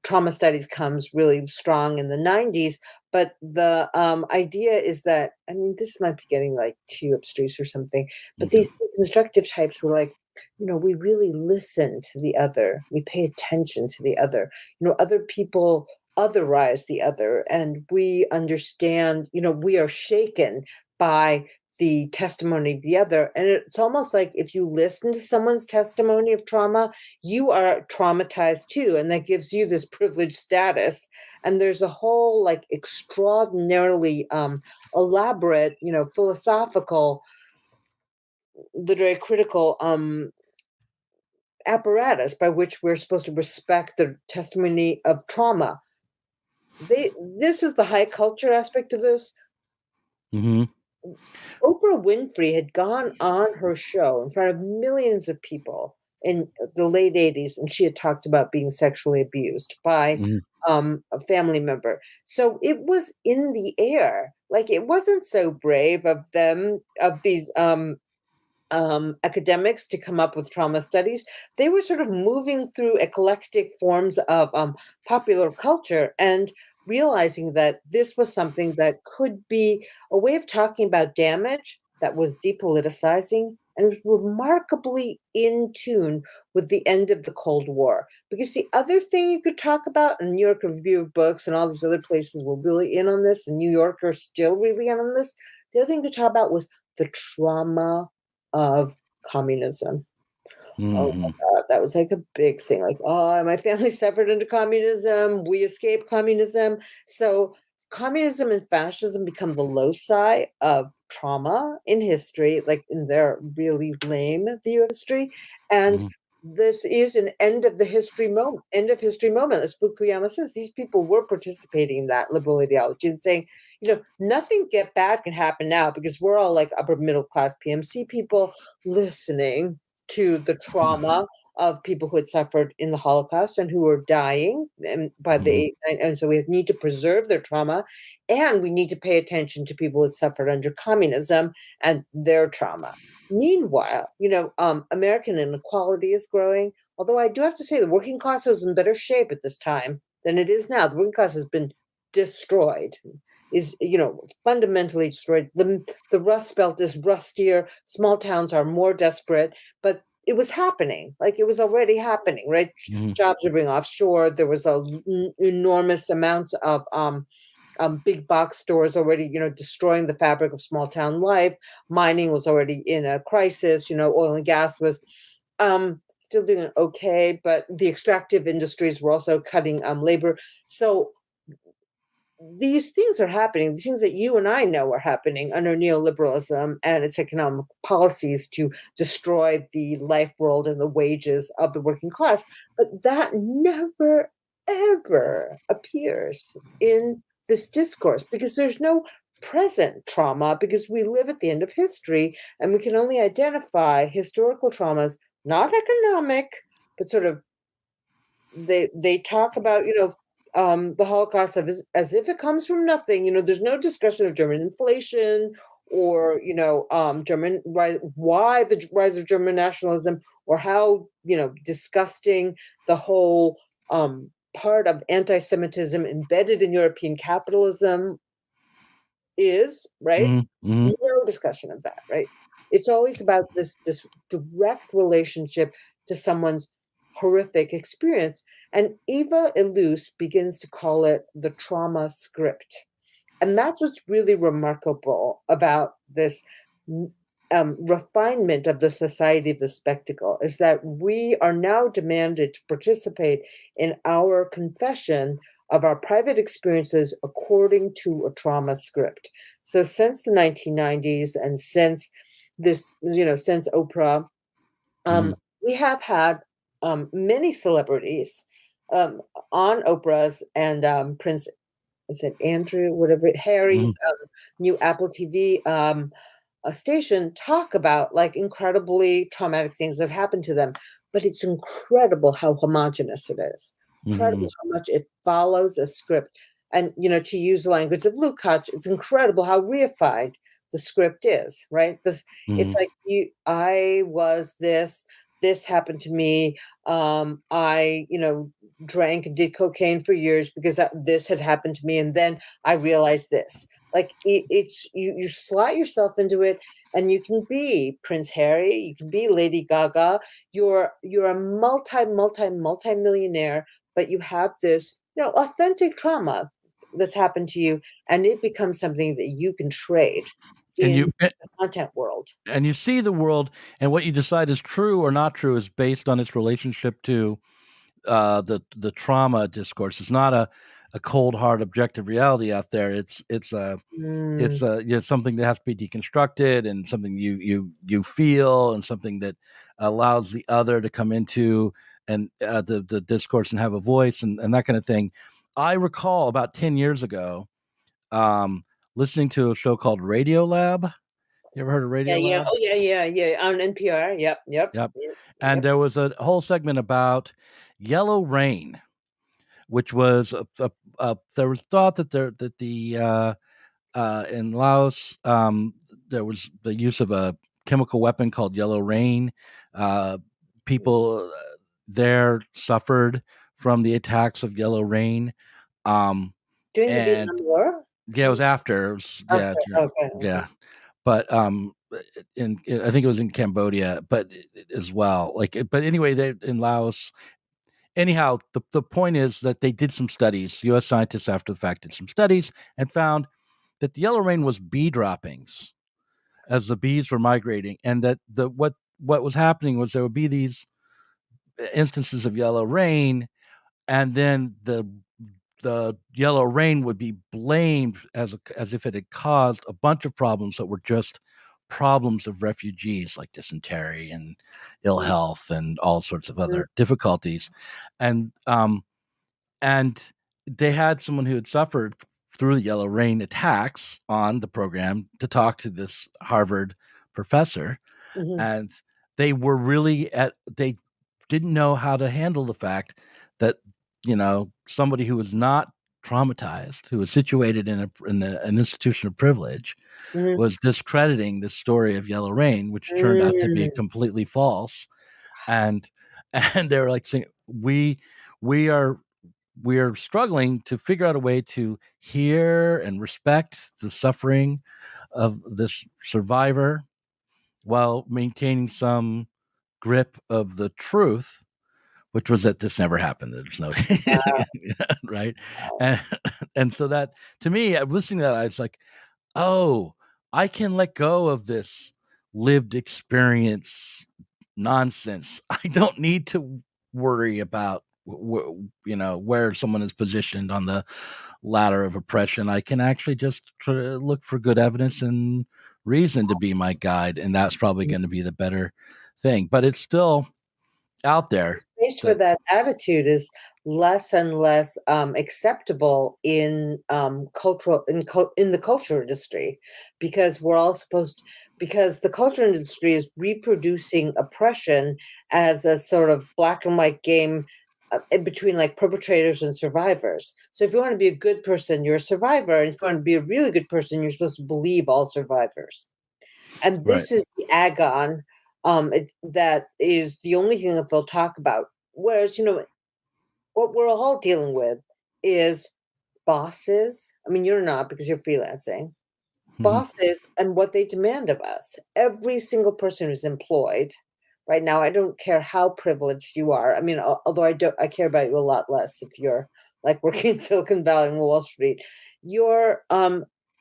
trauma studies comes really strong in the 90s. But the idea is that, I mean, this might be getting like too abstruse or something, but these constructive types were like, we really listen to the other, we pay attention to the other, other people otherize the other, and we understand, we are shaken by the testimony of the other. And it's almost like if you listen to someone's testimony of trauma, you are traumatized too. And that gives you this privileged status. And there's a whole like extraordinarily elaborate, philosophical, literary critical apparatus by which we're supposed to respect the testimony of trauma. This is the high culture aspect of this. Oprah Winfrey had gone on her show in front of millions of people in the late 80s, and she had talked about being sexually abused by a family member. So it was in the air. Like, it wasn't so brave of these academics to come up with trauma studies. They were sort of moving through eclectic forms of popular culture and realizing that this was something that could be a way of talking about damage that was depoliticizing and remarkably in tune with the end of the Cold War. Because the other thing you could talk about, and New York Review of Books and all these other places were really in on this, and New Yorker still really in on this, the other thing to talk about was the trauma of communism. Oh my God, that was like a big thing. Like, oh, my family suffered under communism. We escaped communism. So communism and fascism become the loci of trauma in history, like in their really lame view of history. And this is an end of history moment. As Fukuyama says, these people were participating in that liberal ideology and saying, nothing bad can happen now, because we're all like upper middle class PMC people listening to the trauma of people who had suffered in the Holocaust and who were dying, and and so we need to preserve their trauma, and we need to pay attention to people who had suffered under communism and their trauma. Meanwhile, American inequality is growing. Although I do have to say the working class was in better shape at this time than it is now. The working class has been destroyed, is fundamentally destroyed. The Rust Belt is rustier. Small towns are more desperate, but it was happening. Like, it was already happening, right? Jobs are being offshore. There was enormous amounts of big box stores already, destroying the fabric of small town life. Mining was already in a crisis. Oil and gas was still doing okay, but the extractive industries were also cutting labor. So these things are happening, these things that you and I know are happening under neoliberalism and its economic policies to destroy the life world and the wages of the working class. But that never, ever appears in this discourse because there's no present trauma, because we live at the end of history and we can only identify historical traumas, not economic, but sort of they talk about the Holocaust as if it comes from nothing. There's no discussion of German inflation or German why the rise of German nationalism, or how disgusting the whole part of anti-Semitism embedded in European capitalism is, right? Mm-hmm. No discussion of that, right? It's always about this direct relationship to someone's horrific experience. And Eva Illouz begins to call it the trauma script. And that's what's really remarkable about this refinement of the society of the spectacle, is that we are now demanded to participate in our confession of our private experiences according to a trauma script. So since the 1990s and since since Oprah, we have had many celebrities on Oprah's and Prince, is it Andrew, whatever, Harry's new Apple TV a station talk about like incredibly traumatic things that have happened to them. But it's incredible how homogenous it is. Incredible how much it follows a script. And, to use the language of Lukács, it's incredible how reified the script is, right? It's like I was this happened to me. I, drank and did cocaine for years because this had happened to me. And then I realized this. Like it's you slot yourself into it, and you can be Prince Harry, you can be Lady Gaga. You're a multi millionaire, but you have this authentic trauma that's happened to you, and it becomes something that you can trade in the content world. And you see the world, and what you decide is true or not true is based on its relationship to the trauma discourse. It's not a cold hard objective reality out there. It's something that has to be deconstructed, and something you feel, and something that allows the other to come into and the discourse and have a voice, and that kind of thing. I recall about 10 years ago listening to a show called Radio Lab. You ever heard of Radio Lab? Oh yeah on NPR. Yep. And there was a whole segment about yellow rain, which was there was thought that in Laos there was the use of a chemical weapon called yellow rain. People there suffered from the attacks of yellow rain. During the Vietnam War? Yeah, it was after. Yeah. But I think it was in Cambodia, but as well. But anyway, they in Laos. Anyhow, the point is that they did some studies. U.S. scientists, after the fact, did some studies and found that the yellow rain was bee droppings as the bees were migrating, and that what was happening was there would be these instances of yellow rain, and then the yellow rain would be blamed as if it had caused a bunch of problems that were just problems of refugees, like dysentery and ill health and all sorts of other difficulties. And they had someone who had suffered through the yellow rain attacks on the program to talk to this Harvard professor. And they were they didn't know how to handle the fact that somebody who was not traumatized, who was situated in an institution of privilege, was discrediting the story of yellow rain, which turned out to be completely false. And they were like saying, we are struggling to figure out a way to hear and respect the suffering of this survivor while maintaining some grip of the truth, which was that this never happened. There's no right. And so that, to me, listening to that, I was like, oh, I can let go of this lived experience nonsense. I don't need to worry about where someone is positioned on the ladder of oppression. I can actually just try to look for good evidence and reason to be my guide, and that's probably going to be the better thing. But it's still out there. Space for that attitude is less and less acceptable in in the culture industry, because because the culture industry is reproducing oppression as a sort of black and white game in between like perpetrators and survivors. So if you want to be a good person, you're a survivor, and if you want to be a really good person, you're supposed to believe all survivors. And this is the agon that is the only thing that they'll talk about. Whereas, what we're all dealing with is bosses. I mean, you're not because you're freelancing. Bosses and what they demand of us. Every single person who's employed right now, I don't care how privileged you are. I mean, although I care about you a lot less if you're like working in Silicon Valley and Wall Street. Your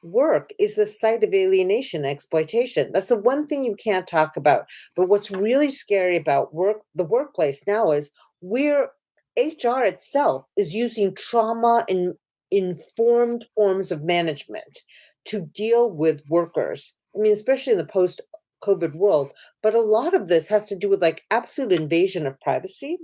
work is the site of alienation and exploitation. That's the one thing you can't talk about. But what's really scary about the workplace now is HR itself is using trauma informed forms of management to deal with workers. I mean, especially in the post-COVID world. But a lot of this has to do with like absolute invasion of privacy,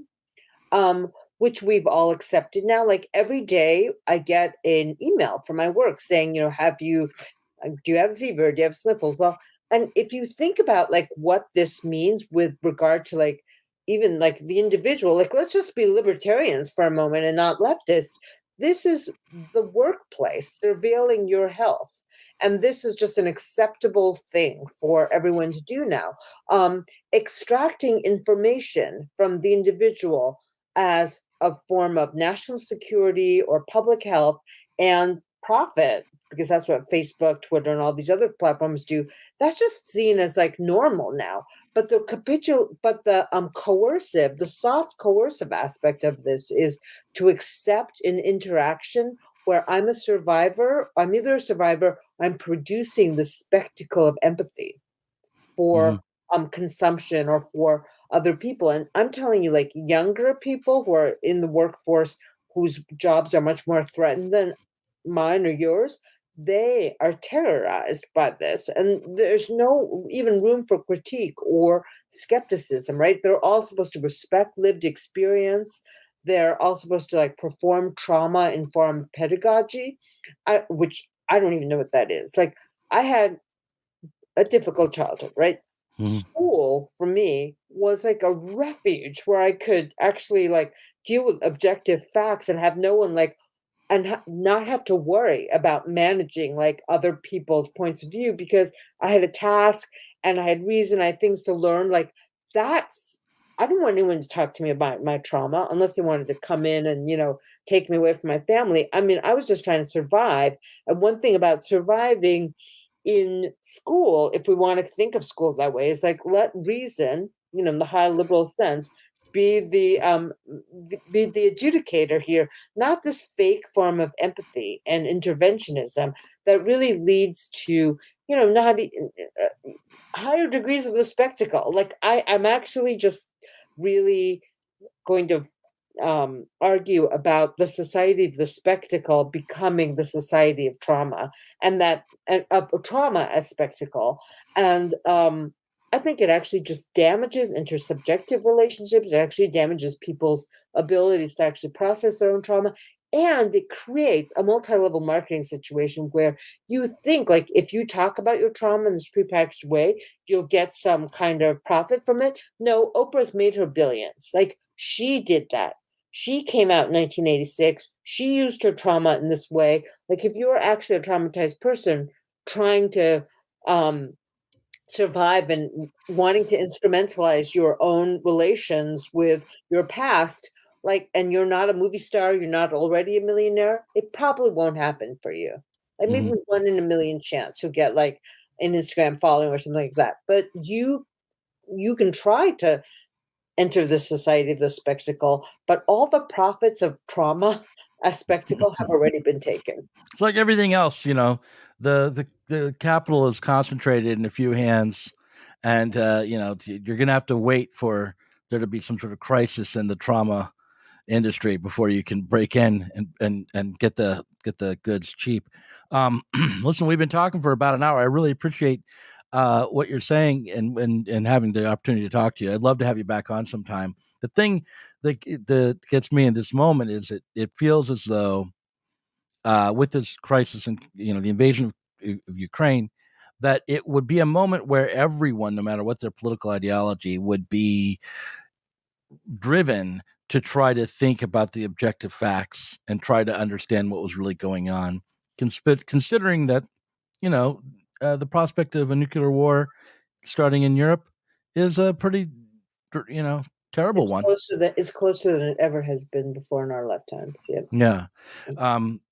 which we've all accepted now. Like every day I get an email from my work saying, do you have a fever? Do you have sniffles? Well, and if you think about like what this means with regard to like even like the individual, like let's just be libertarians for a moment and not leftists. This is the workplace surveilling your health. And this is just an acceptable thing for everyone to do now. Extracting information from the individual as a form of national security or public health and profit, because that's what Facebook, Twitter, and all these other platforms do. That's just seen as like normal now. But the coercive, the soft coercive aspect of this is to accept an interaction where I'm a survivor. I'm either a survivor, I'm producing the spectacle of empathy for consumption or for other people. And I'm telling you, like younger people who are in the workforce whose jobs are much more threatened than mine or yours, they are terrorized by this. And there's no even room for critique or skepticism, right? They're all supposed to respect lived experience. They're all supposed to like perform trauma-informed pedagogy, which I don't even know what that is. Like I had a difficult childhood, right? School for me was like a refuge where I could actually like deal with objective facts and have no one like not have to worry about managing like other people's points of view, because I had a task and I had reason, I had things to learn. Like I don't want anyone to talk to me about my trauma unless they wanted to come in and, take me away from my family. I mean, I was just trying to survive. And one thing about surviving in school, if we want to think of schools that way, is like let reason, in the high liberal sense, be the adjudicator here, not this fake form of empathy and interventionism that really leads to not higher degrees of the spectacle. Like I'm actually just really going to argue about the society of the spectacle becoming the society of trauma, and of trauma as spectacle. And I think it actually just damages intersubjective relationships. It actually damages people's abilities to actually process their own trauma. And it creates a multi-level marketing situation where you think like if you talk about your trauma in this prepackaged way, you'll get some kind of profit from it. No, Oprah's made her billions. Like she did that. She came out in 1986. She used her trauma in this way. Like if you're actually a traumatized person trying to survive and wanting to instrumentalize your own relations with your past, like, and you're not a movie star, you're not already a millionaire, it probably won't happen for you. Like maybe 1 in a million chance you'll get like an Instagram following or something like that. But you can try to enter the society of the spectacle, but all the profits of trauma as spectacle have already been taken. It's like everything else, the capital is concentrated in a few hands, And, you're going to have to wait for there to be some sort of crisis in the trauma industry before you can break in and get the goods cheap. Listen, we've been talking for about an hour. I really appreciate what you're saying and having the opportunity to talk to you. I'd love to have you back on sometime. The thing that gets me in this moment is it feels as though with this crisis and the invasion of Ukraine, that it would be a moment where everyone, no matter what their political ideology, would be driven to try to think about the objective facts and try to understand what was really going on, considering that the prospect of a nuclear war starting in Europe is a pretty terrible It's one. closer than it ever has been before in our lifetimes. Yeah.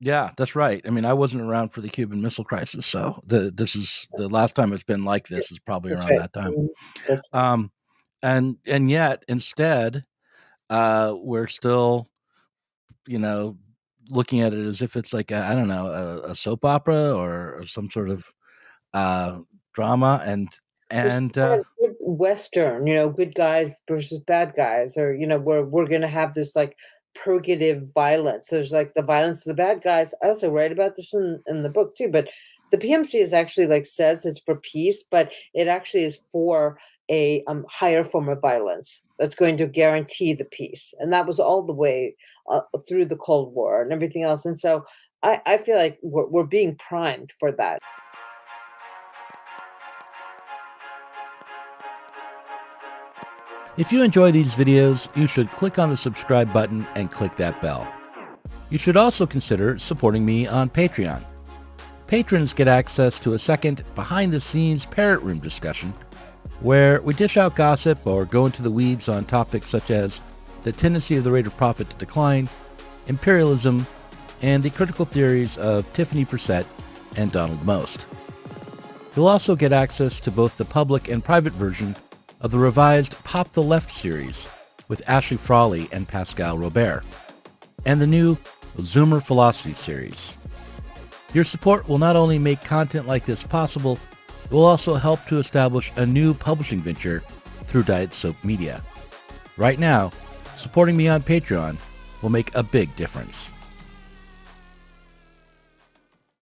Yeah, that's right. I mean, I wasn't around for the Cuban Missile Crisis, so this is the last time it's been like this is probably That's around right. that time. That's right. And yet instead, we're still, looking at it as if it's like a soap opera or some sort of drama This and kind of good Western, good guys versus bad guys, or we're gonna have this like purgative violence. There's like the violence of the bad guys. I also write about this in the book too, but the PMC is actually like says it's for peace, but it actually is for a higher form of violence that's going to guarantee the peace. And that was all the way through the Cold War and everything else. And so I feel like we're being primed for that. If you enjoy these videos, you should click on the subscribe button and click that bell. You should also consider supporting me on Patreon. Patrons get access to a second behind-the-scenes Parrot Room discussion where we dish out gossip or go into the weeds on topics such as the tendency of the rate of profit to decline, imperialism, and the critical theories of Tiffany Brissett and Donald Most. You'll also get access to both the public and private version of the revised Pop the Left series with Ashley Frawley and Pascal Robert, and the new Zoomer Philosophy series. Your support will not only make content like this possible, it will also help to establish a new publishing venture through Diet Soap Media. Right now, supporting me on Patreon will make a big difference.